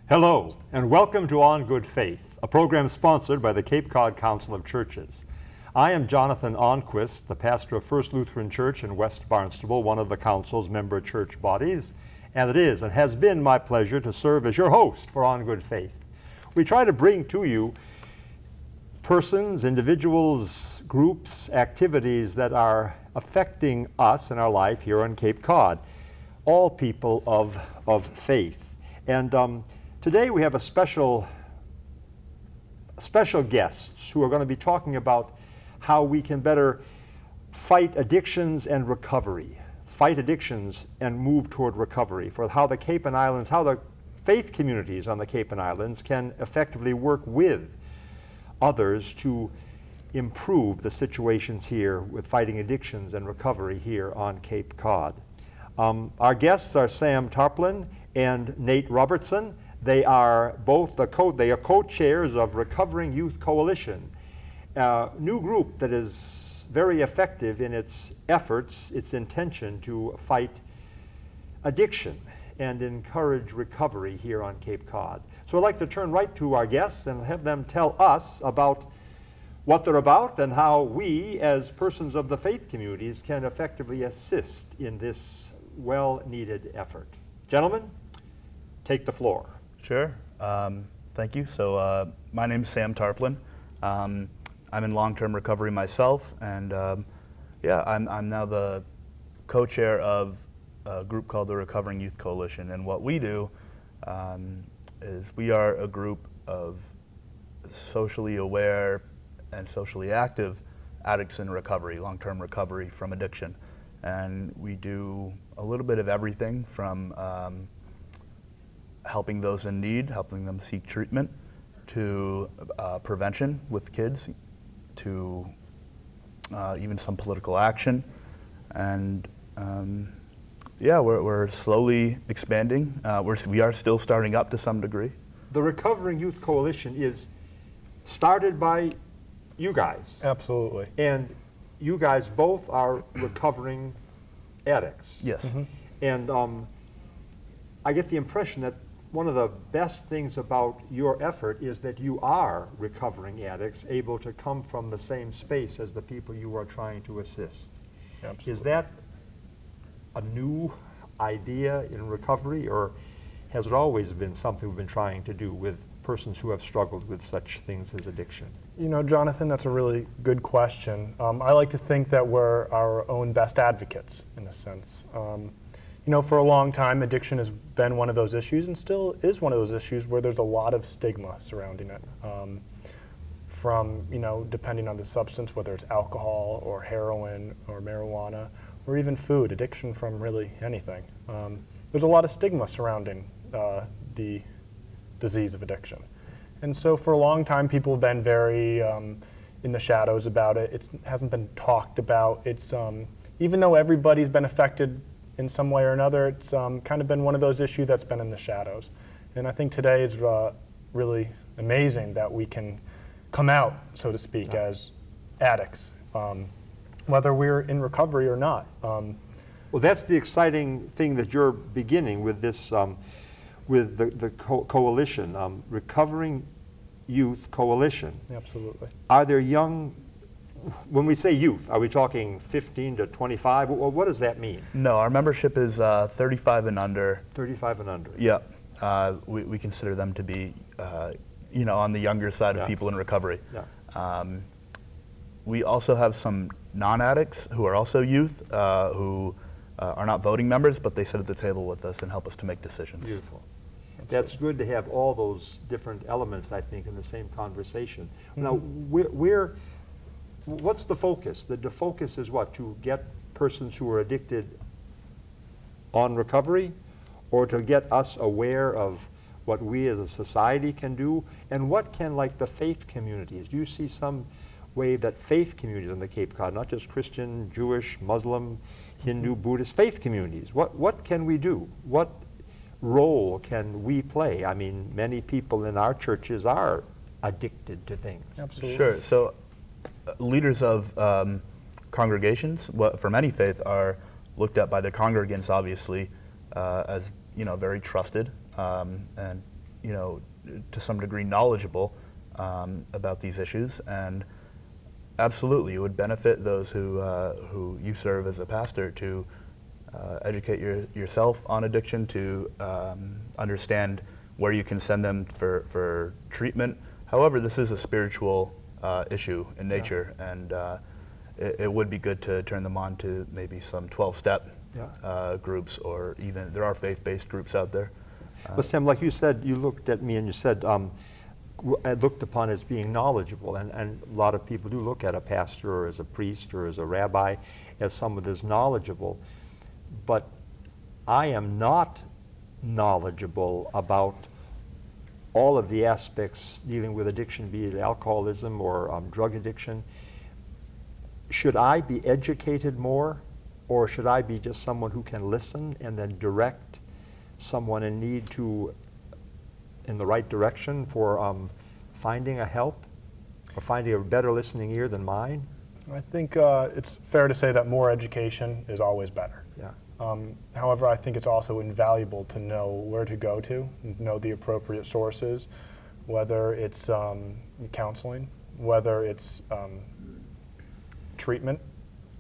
Hello, and welcome to On Good Faith, a program sponsored by the Cape Cod Council of Churches. I am Jonathan Onquist, the pastor of First Lutheran Church in West Barnstable, one of the council's member church bodies, and it is and has been my pleasure to serve as your host for On Good Faith. We try to bring to you persons, individuals, groups, activities that are affecting us in our life here on Cape Cod, all people of faith. And today we have a special guests who are going to be talking about how we can better fight addictions and recovery, fight addictions and move toward recovery, for how the Cape and Islands, how the faith communities on the Cape and Islands can effectively work with others to improve the situations here with fighting addictions and recovery here on Cape Cod. Our guests are Sam Tarplin and Nate Robertson. They are both co-chairs of Recovering Youth Coalition, a new group that is very effective in its efforts, its intention to fight addiction and encourage recovery here on Cape Cod. So I'd like to turn right to our guests and have them tell us about what they're about and how we, as persons of the faith communities, can effectively assist in this well-needed effort. Gentlemen, take the floor. Sure. Thank you. So my name is Sam Tarplin. I'm in long-term recovery myself, and I'm now the co-chair of a group called the Recovering Youth Coalition. And what we do is we are a group of socially aware and socially active addicts in recovery, long-term recovery from addiction. And we do a little bit of everything from helping those in need, helping them seek treatment, to prevention with kids, to even some political action. And we're slowly expanding. We are still starting up to some degree. The Recovering Youth Coalition is started by you guys. Absolutely. And you guys both are recovering addicts. Yes. Mm-hmm. And I get the impression that one of the best things about your effort is that you are recovering addicts, able to come from the same space as the people you are trying to assist. Absolutely. Is that a new idea in recovery, or has it always been something we've been trying to do with persons who have struggled with such things as addiction? You know, Jonathan, that's a really good question. I like to think that we're our own best advocates, in a sense. You know, for a long time, addiction has been one of those issues, and still is one of those issues where there's a lot of stigma surrounding it. From, you know, depending on the substance, whether it's alcohol or heroin or marijuana, or even food, addiction from really anything. There's a lot of stigma surrounding the disease of addiction. And so for a long time, people have been very in the shadows about it. It hasn't been talked about. It's even though everybody's been affected in some way or another, it's kind of been one of those issues that's been in the shadows. And I think today is really amazing that we can come out, so to speak, as addicts, whether we're in recovery or not. Well, that's the exciting thing that you're beginning with this, with the coalition, Recovering Youth Coalition. Absolutely. Are there young, when we say youth, are we talking 15 to 25? Well, what does that mean? No, our membership is 35 and under. 35 and under. Yeah. We consider them to be, on the younger side of people in recovery. Yeah. We also have some non-addicts who are also youth who are not voting members, but they sit at the table with us and help us to make decisions. Beautiful. That's good to have all those different elements, I think, in the same conversation. Mm-hmm. Now, what's the focus? The focus is what? To get persons who are addicted on recovery, or to get us aware of what we as a society can do, and what can, like, the faith communities, do you see some way that faith communities on the Cape Cod, not just Christian, Jewish, Muslim, Hindu, Buddhist, faith communities, what can we do? What role can we play? I mean, many people in our churches are addicted to things. Absolutely. Sure. So leaders of congregations from any faith are looked at by the congregants, obviously, as very trusted, and you know, to some degree knowledgeable about these issues, and absolutely, it would benefit those who you serve as a pastor to educate yourself on addiction, to understand where you can send them for treatment. However, this is a spiritual issue in nature, and it would be good to turn them on to maybe some 12-step groups, or even there are faith-based groups out there. Well, Sam, like you said, you looked at me and you said, looked upon as being knowledgeable, and a lot of people do look at a pastor or as a priest or as a rabbi as someone that's knowledgeable, but I am not knowledgeable about all of the aspects dealing with addiction, be it alcoholism or drug addiction. Should I be educated more, or should I be just someone who can listen and then direct someone in need in the right direction for finding a help, or finding a better listening ear than mine? I think it's fair to say that more education is always better. Yeah. However, I think it's also invaluable to know where to go to, know the appropriate sources, whether it's counseling, whether it's treatment,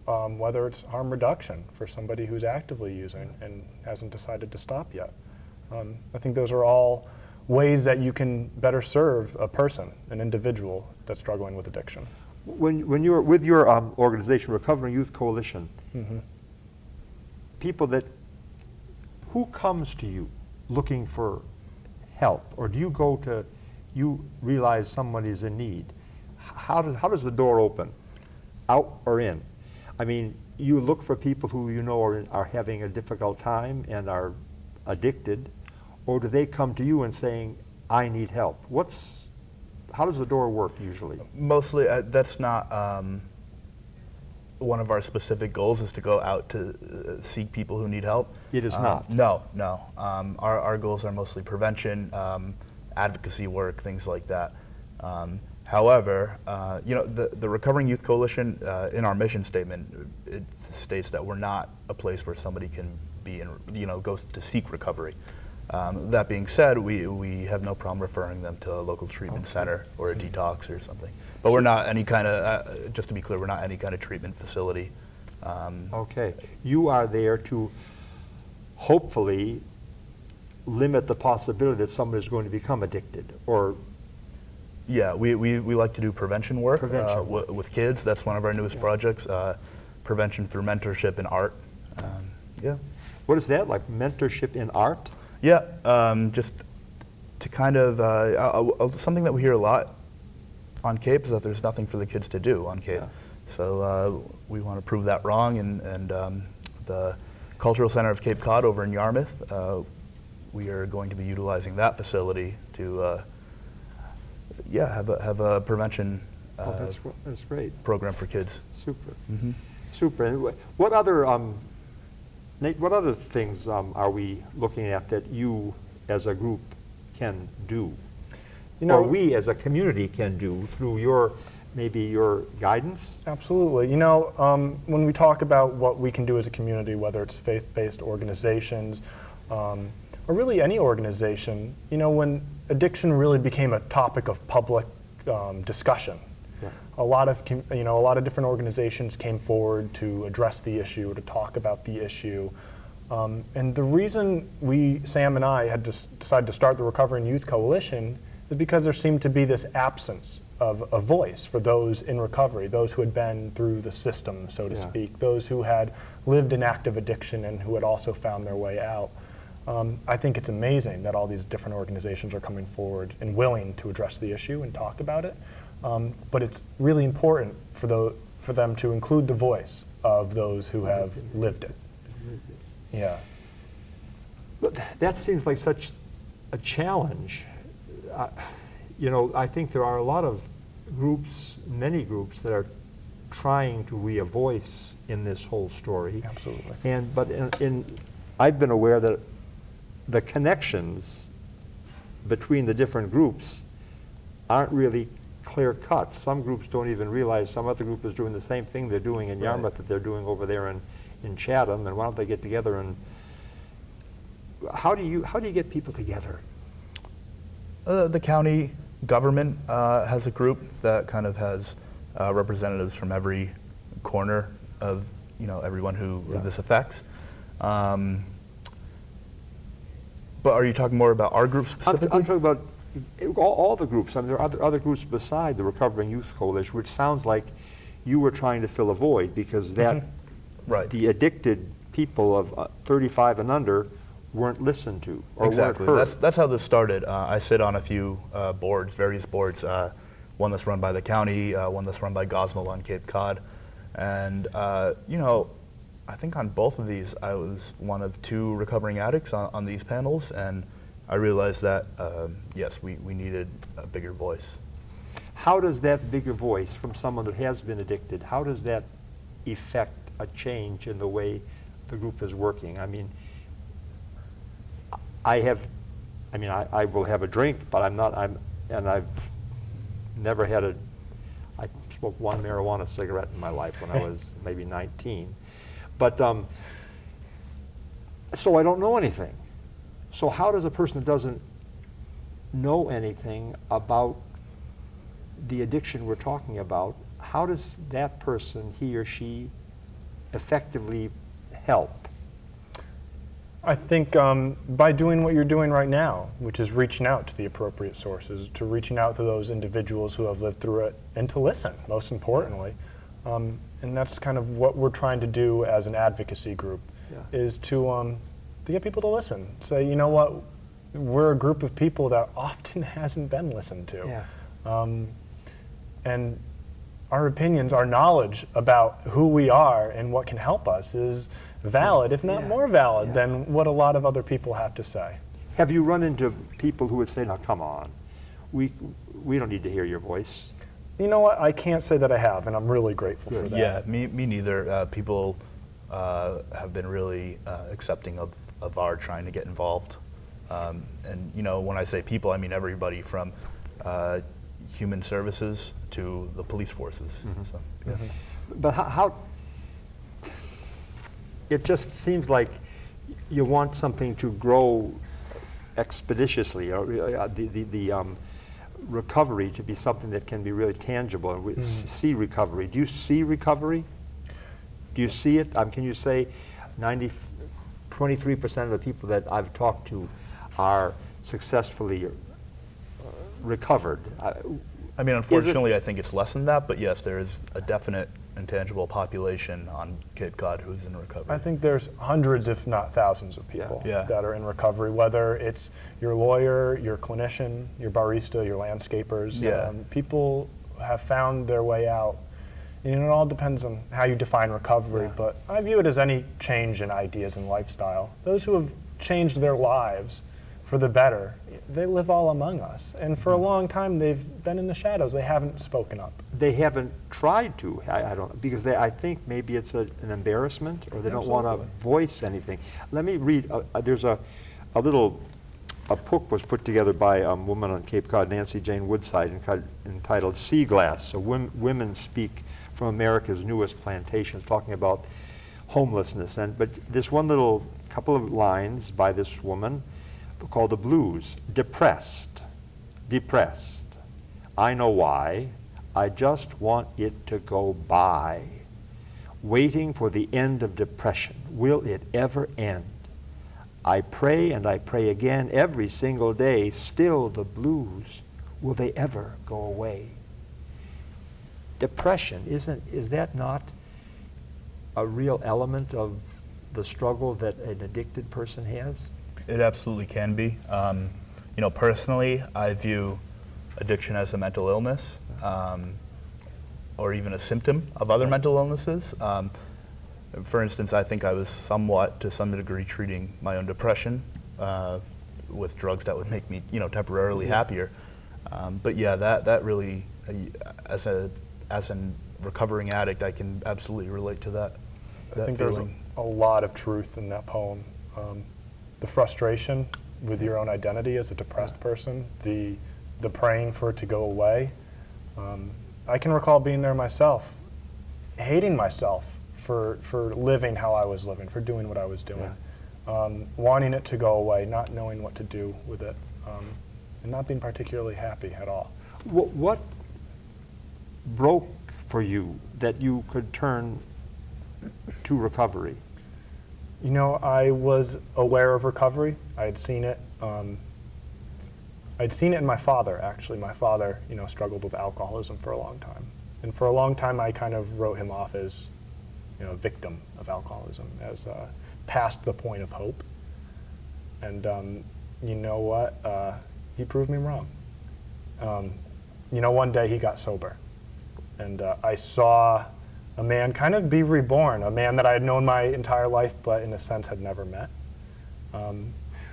whether it's harm reduction for somebody who's actively using and hasn't decided to stop yet. I think those are all ways that you can better serve a person, an individual that's struggling with addiction. When you're with your organization, Recovering Youth Coalition, people who comes to you looking for help, or do you go to, you realize somebody's in need? How does the door open, out or in? I mean, you look for people who you know are having a difficult time and are addicted, or do they come to you and saying, I need help? How does the door work usually? Mostly, that's not one of our specific goals, is to go out to seek people who need help. It is not? No. Our goals are mostly prevention, advocacy work, things like that. However, you know, the Recovering Youth Coalition, in our mission statement, it states that we're not a place where somebody can be in, you know, go to seek recovery. That being said, we have no problem referring them to a local treatment center or a detox or something. But we're not any kind of, just to be clear, we're not any kind of treatment facility. Okay. You are there to hopefully limit the possibility that someone is going to become addicted, or Yeah, we like to do prevention work, Prevention work. With kids. That's one of our newest projects, prevention through mentorship and art. Yeah. what is that, like mentorship in art? Yeah, just to kind of, something that we hear a lot on Cape is that there's nothing for the kids to do on Cape. Yeah. So we want to prove that wrong, and the Cultural Center of Cape Cod over in Yarmouth, we are going to be utilizing that facility to have a prevention That's great. program for kids. Super. Mm-hmm. Super. And what other, Nate, what other things are we looking at that you as a group can do? You know, or we as a community can do through maybe your guidance? Absolutely. You know, when we talk about what we can do as a community, whether it's faith-based organizations, or really any organization, you know, when addiction really became a topic of public discussion, Yeah. a lot of different organizations came forward to address the issue, to talk about the issue. And the reason Sam and I, had decided to start the Recovering Youth Coalition is because there seemed to be this absence of a voice for those in recovery, those who had been through the system, so to Yeah. speak, those who had lived in active addiction and who had also found their way out. I think it's amazing that all these different organizations are coming forward and willing to address the issue and talk about it. But it's really important for them to include the voice of those who have lived it. Yeah. But that seems like such a challenge. You know, I think there are a lot of groups, many groups, that are trying to be a voice in this whole story. Absolutely. But I've been aware that the connections between the different groups aren't really clear cut. Some groups don't even realize some other group is doing the same thing they're doing in Yarmouth that they're doing over there in Chatham, and why don't they get together and how do you get people together? The county government has a group that kind of has representatives from every corner of everyone who this affects. But are you talking more about our group specifically? I'm talking about all the groups. I mean, there are other groups beside the Recovering Youth Coalition, which sounds like you were trying to fill a void because that Right. the addicted people of 35 and under weren't listened to or Exactly. weren't heard. That's how this started. I sit on a few boards, various boards. One that's run by the county, one that's run by Gosnell on Cape Cod, and I think on both of these, I was one of 2 recovering addicts on these panels, and I realized that yes, we needed a bigger voice. How does that bigger voice from someone that has been addicted, how does that affect a change in the way the group is working? I mean, I will have a drink, but and I've never had I smoked 1 marijuana cigarette in my life when I was maybe 19. But, so I don't know anything. So how does a person that doesn't know anything about the addiction we're talking about, how does that person, he or she, effectively help? I think by doing what you're doing right now, which is reaching out to the appropriate sources, to reaching out to those individuals who have lived through it, and to listen, most importantly. And that's kind of what we're trying to do as an advocacy group, is to get people to listen. Say, you know what, we're a group of people that often hasn't been listened to. And our opinions, our knowledge about who we are and what can help us is valid, if not more valid, than what a lot of other people have to say. Have you run into people who would say, now come on, we don't need to hear your voice? You know what, I can't say that I have, and I'm really grateful for that. Yeah, me neither. People have been really accepting of our trying to get involved. And when I say people, I mean everybody from human services to the police forces. So, But how it just seems like you want something to grow expeditiously, or the recovery to be something that can be really tangible, and we see recovery. Do you see recovery? Do you see it? Can you say 23% of the people that I've talked to are successfully recovered? I mean, unfortunately, I think it's less than that, but yes, there is a definite and tangible population on Cape Cod who's in recovery. I think there's hundreds, if not thousands, of people that are in recovery, whether it's your lawyer, your clinician, your barista, your landscapers. People have found their way out. And it all depends on how you define recovery, but I view it as any change in ideas and lifestyle. Those who have changed their lives for the better, they live all among us. And for a long time, they've been in the shadows. They haven't spoken up. They haven't tried to. I don't, because I think maybe it's an embarrassment, or they don't want to voice anything. Let me read. There's a book was put together by a woman on Cape Cod, Nancy Jane Woodside, entitled Sea Glass. So women speak from America's newest plantations, talking about homelessness. But this one little couple of lines by this woman, called The Blues. Depressed. I know why. I just want it to go by. Waiting for the end of depression. Will it ever end? I pray and I pray again every single day. Still the blues. Will they ever go away? Depression, is that not a real element of the struggle that an addicted person has? It absolutely can be. Personally, I view addiction as a mental illness, or even a symptom of other mental illnesses. For instance, I think I was somewhat, to some degree, treating my own depression with drugs that would make me, temporarily happier. But yeah, that really, as a recovering addict, I can absolutely relate to that. I think there's a lot of truth in that poem. The frustration with your own identity as a depressed person, the praying for it to go away. I can recall being there myself, hating myself for living how I was living, for doing what I was doing, wanting it to go away, not knowing what to do with it. and not being particularly happy at all. What broke for you that you could turn to recovery? You know, I was aware of recovery. I had seen it. I'd seen it in my father, actually. My father, you know, struggled with alcoholism for a long time. And for a long time, I kind of wrote him off as, you know, a victim of alcoholism, as past the point of hope. And you know what? He proved me wrong. You know, one day he got sober. And I saw a man kind of be reborn, a man that I had known my entire life, but in a sense had never met.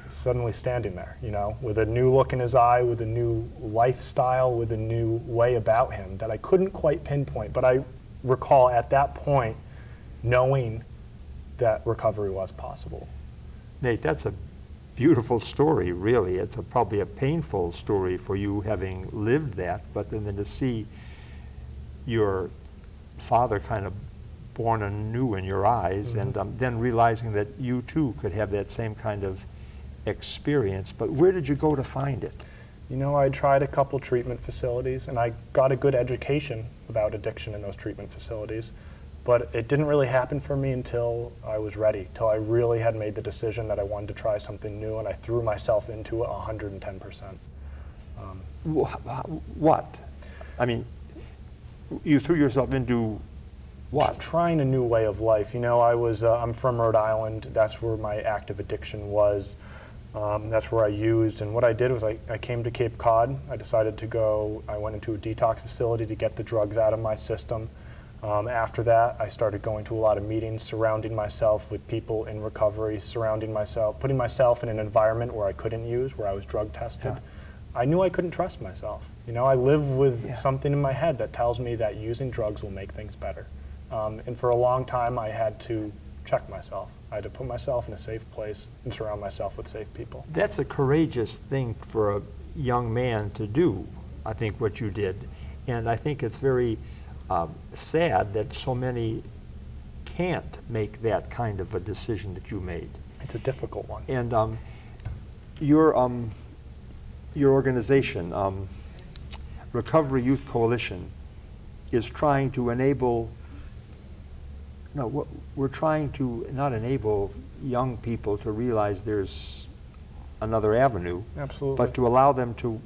Suddenly standing there, you know, with a new look in his eye, with a new lifestyle, with a new way about him that I couldn't quite pinpoint. But I recall at that point knowing that recovery was possible. Nate, that's a beautiful story, really. It's probably a painful story for you having lived that, but then to see your father kind of born anew in your eyes, and then realizing that you too could have that same kind of experience. But where did you go to find it? You know, I tried a couple treatment facilities, and I got a good education about addiction in those treatment facilities, but it didn't really happen for me until I was ready, till I really had made the decision that I wanted to try something new, and I threw myself into it 110%. What? I mean, you threw yourself into what? Trying a new way of life. You know, I'm from Rhode Island. That's where my active addiction was. That's where I used. And what I did was I came to Cape Cod. I decided to go. I went into a detox facility to get the drugs out of my system. After that, I started going to a lot of meetings, surrounding myself with people in recovery, putting myself in an environment where I couldn't use, where I was drug tested. Yeah. I knew I couldn't trust myself. You know, I live with something in my head that tells me that using drugs will make things better. And for a long time, I had to check myself. I had to put myself in a safe place and surround myself with safe people. That's a courageous thing for a young man to do, I think, what you did. And I think it's very sad that so many can't make that kind of a decision that you made. It's a difficult one. And your organization, Recovery Youth Coalition, is trying to enable, we're trying to not enable young people to realize there's another avenue, Absolutely. but to allow them to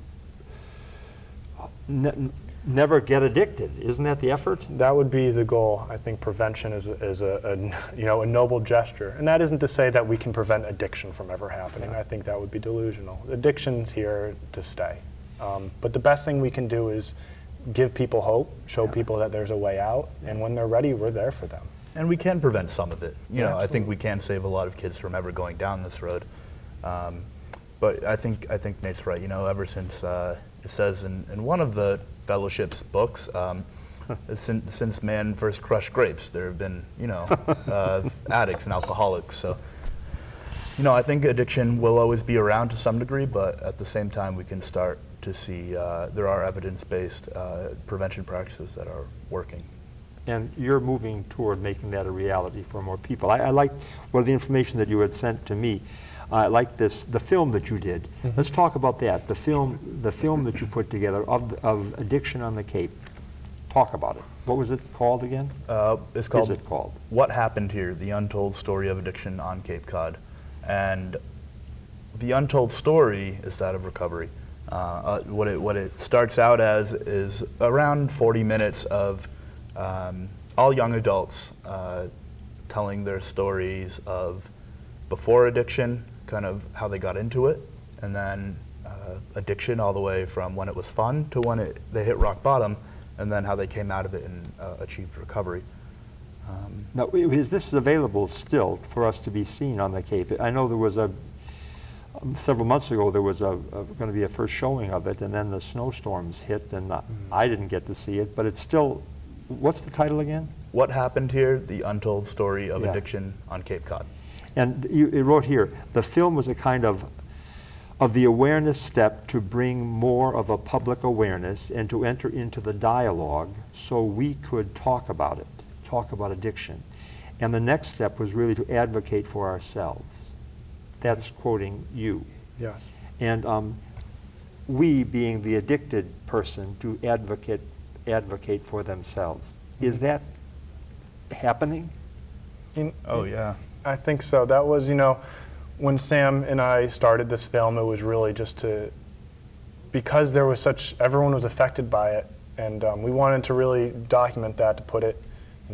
never get addicted. Isn't that the effort? That would be the goal. I think prevention is a noble gesture. And that isn't to say that we can prevent addiction from ever happening. I think that would be delusional. Addiction's here to stay. But the best thing we can do is give people hope, show people that there's a way out, and when they're ready, we're there for them. And we can prevent some of it. You know, absolutely. I think we can save a lot of kids from ever going down this road. But I think Nate's right. You know, ever since it says in one of the fellowship's books, since man first crushed grapes, there have been, you know, addicts and alcoholics. So, you know, I think addiction will always be around to some degree, but at the same time, we can start to see there are evidence-based prevention practices that are working. And you're moving toward making that a reality for more people. I like the information that you had sent to me. I like the film that you did. Let's talk about that. The film that you put together of Addiction on the Cape. Talk about it. What was it called again? It's called, Is it called? What Happened Here? The Untold Story of Addiction on Cape Cod. And the untold story is that of recovery. What it starts out as is around 40 minutes of all young adults telling their stories of before addiction, kind of how they got into it, and then addiction all the way from when it was fun to when they hit rock bottom, and then how they came out of it and achieved recovery. Now, this is available still for us to be seen on the Cape. I know there was several months ago there was going to be a first showing of it, and then the snowstorms hit, and I didn't get to see it, but it's still, what's the title again? What Happened Here? The Untold Story of Addiction on Cape Cod. And it wrote here, the film was a kind of the awareness step to bring more of a public awareness and to enter into the dialogue so we could talk about it, talk about addiction. And the next step was really to advocate for ourselves. That's quoting you. Yes. And we being the addicted person to advocate for themselves. Is that happening? Oh yeah. I think so. That was, when Sam and I started this film, it was really just because there was everyone was affected by it, and we wanted to really document that, to put it,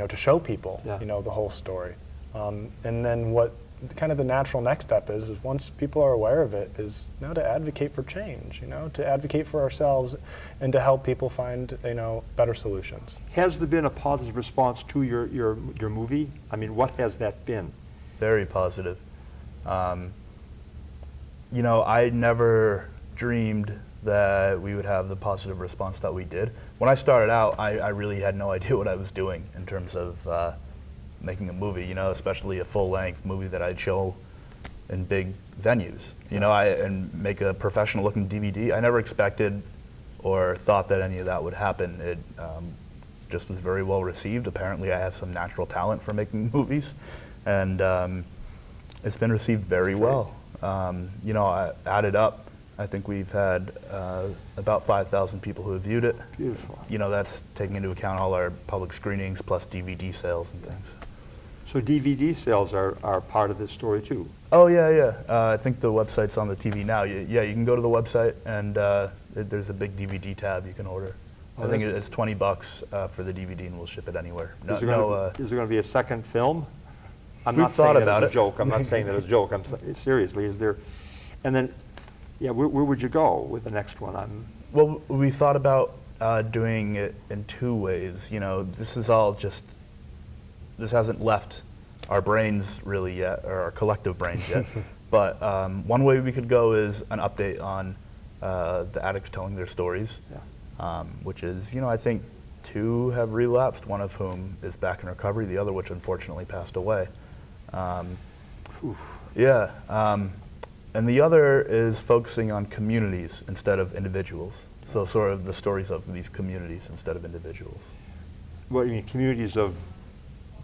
to show people, Yeah. the whole story. And then what kind of the natural next step is once people are aware of it, is now to advocate for change, to advocate for ourselves and to help people find, better solutions. Has there been a positive response to your movie? I mean, what has that been? Very positive. I never dreamed that we would have the positive response that we did. When I started out, I really had no idea what I was doing in terms of making a movie, especially a full-length movie that I'd show in big venues, and make a professional-looking DVD. I never expected or thought that any of that would happen. It just was very well received. Apparently, I have some natural talent for making movies, and it's been received very well. I added up, I think we've had about 5,000 people who have viewed it. Beautiful. That's taking into account all our public screenings plus DVD sales and things. So DVD sales are part of this story too? Oh yeah. I think the website's on the TV now. You can go to the website and there's a big DVD tab you can order. Oh, I think it's $20 for the DVD, and we'll ship it anywhere. Is there going to be a second film? I'm We've not saying thought that about as a it. joke. I'm not saying that as a joke. Seriously, is there? And then, where would you go with the next one? Well, we thought about doing it in two ways. This is all just, this hasn't left our brains really yet, or our collective brains yet. But one way we could go is an update on the addicts telling their stories, which is, I think 2 have relapsed, one of whom is back in recovery, the other which unfortunately passed away. And the other is focusing on communities instead of individuals. So sort of the stories of these communities instead of individuals. What, you mean communities of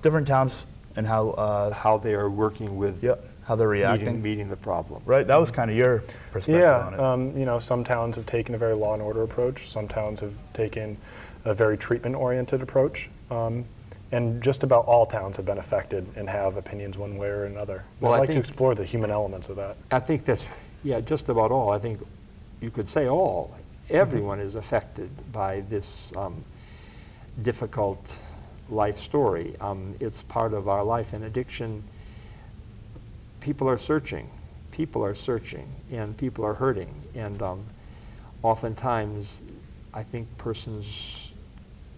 Different towns and how they are working with how they're reacting. meeting the problem? Right, that was kind of your perspective on it. Some towns have taken a very law and order approach. Some towns have taken a very treatment-oriented approach. And just about all towns have been affected and have opinions one way or another. Well, I'd like to explore the human elements of that. I think that's, just about all. I think you could say all. Everyone is affected by this difficult life story. It's part of our life. And addiction, people are searching, and people are hurting. And oftentimes, I think persons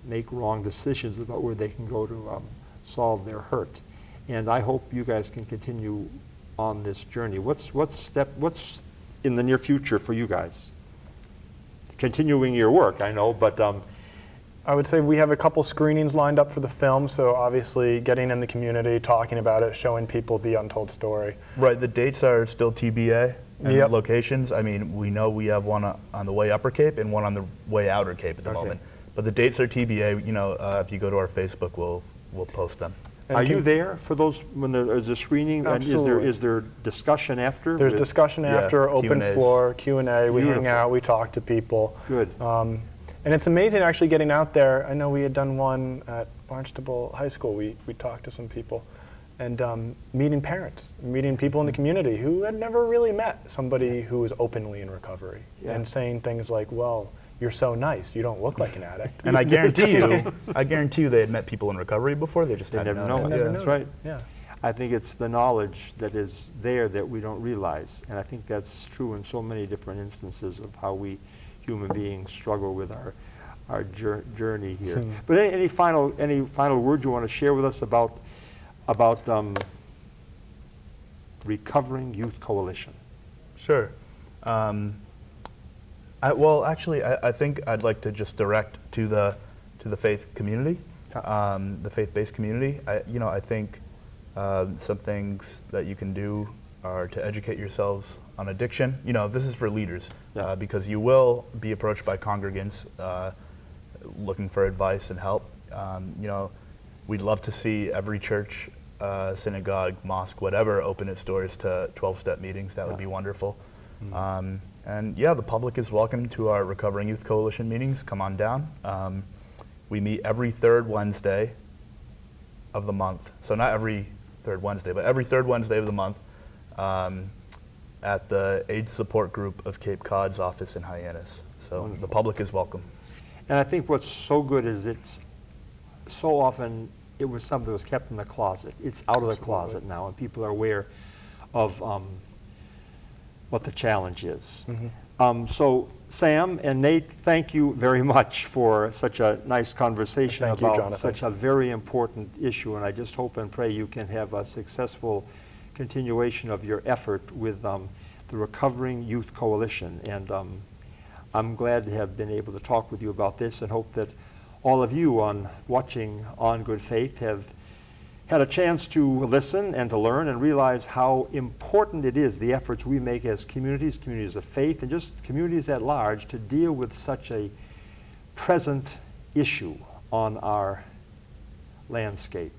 make wrong decisions about where they can go to solve their hurt. And I hope you guys can continue on this journey. What's in the near future for you guys? Continuing your work, I know, but I would say we have a couple screenings lined up for the film, so obviously getting in the community, talking about it, showing people the untold story. Right, the dates are still TBA and Yep. locations. I mean, we know we have one on the way Upper Cape and one on the way Outer Cape at the moment. But the dates are TBA. If you go to our Facebook, we'll post them. And are you there for those when there's a screening? Absolutely. And is there discussion after? There's discussion after, open Q&As. floor, Q&A, we hang Beautiful. out, we talk to people. Good. And it's amazing actually getting out there. I know we had done one at Barnstable High School. We talked to some people and meeting parents, meeting people in the community who had never really met somebody who was openly in recovery and saying things like, well, you're so nice, you don't look like an addict. And I guarantee you they had met people in recovery before, they just hadn't never known known it. it. Never That's knew. right. Yeah. I think it's the knowledge that is there that we don't realize. And I think that's true in so many different instances of how we human beings struggle with our journey here. But any final words you want to share with us about Recovering Youth Coalition? Sure. I think I'd like to just direct to the faith community, the faith-based community. I think some things that you can do are to educate yourselves on addiction. This is for leaders because you will be approached by congregants looking for advice and help. We'd love to see every church, synagogue, mosque, whatever, open its doors to 12-step meetings. That would be wonderful. And yeah, the public is welcome to our Recovering Youth Coalition meetings. Come on down. We meet every third Wednesday of the month. So not every third Wednesday, but every third Wednesday of the month at the AIDS Support Group of Cape Cod's office in Hyannis. So Wonderful. the public is welcome. And I think what's so good is it's so often it was something that was kept in the closet. It's out of the closet now, and people are aware of what the challenge is. So Sam and Nate, thank you very much for such a nice conversation Thank you, about Jonathan. such a very important issue, and I just hope and pray you can have a successful continuation of your effort with the Recovering Youth Coalition. And I'm glad to have been able to talk with you about this, and hope that all of you watching On Good Faith have had a chance to listen and to learn and realize how important it is, the efforts we make as communities, communities of faith, and just communities at large, to deal with such a present issue on our landscape,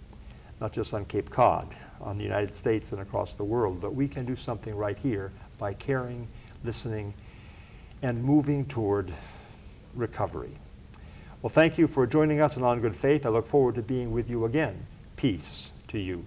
not just on Cape Cod, on the United States and across the world, but we can do something right here by caring, listening, and moving toward recovery. Well, thank you for joining us on Good Faith. I look forward to being with you again. Peace to you.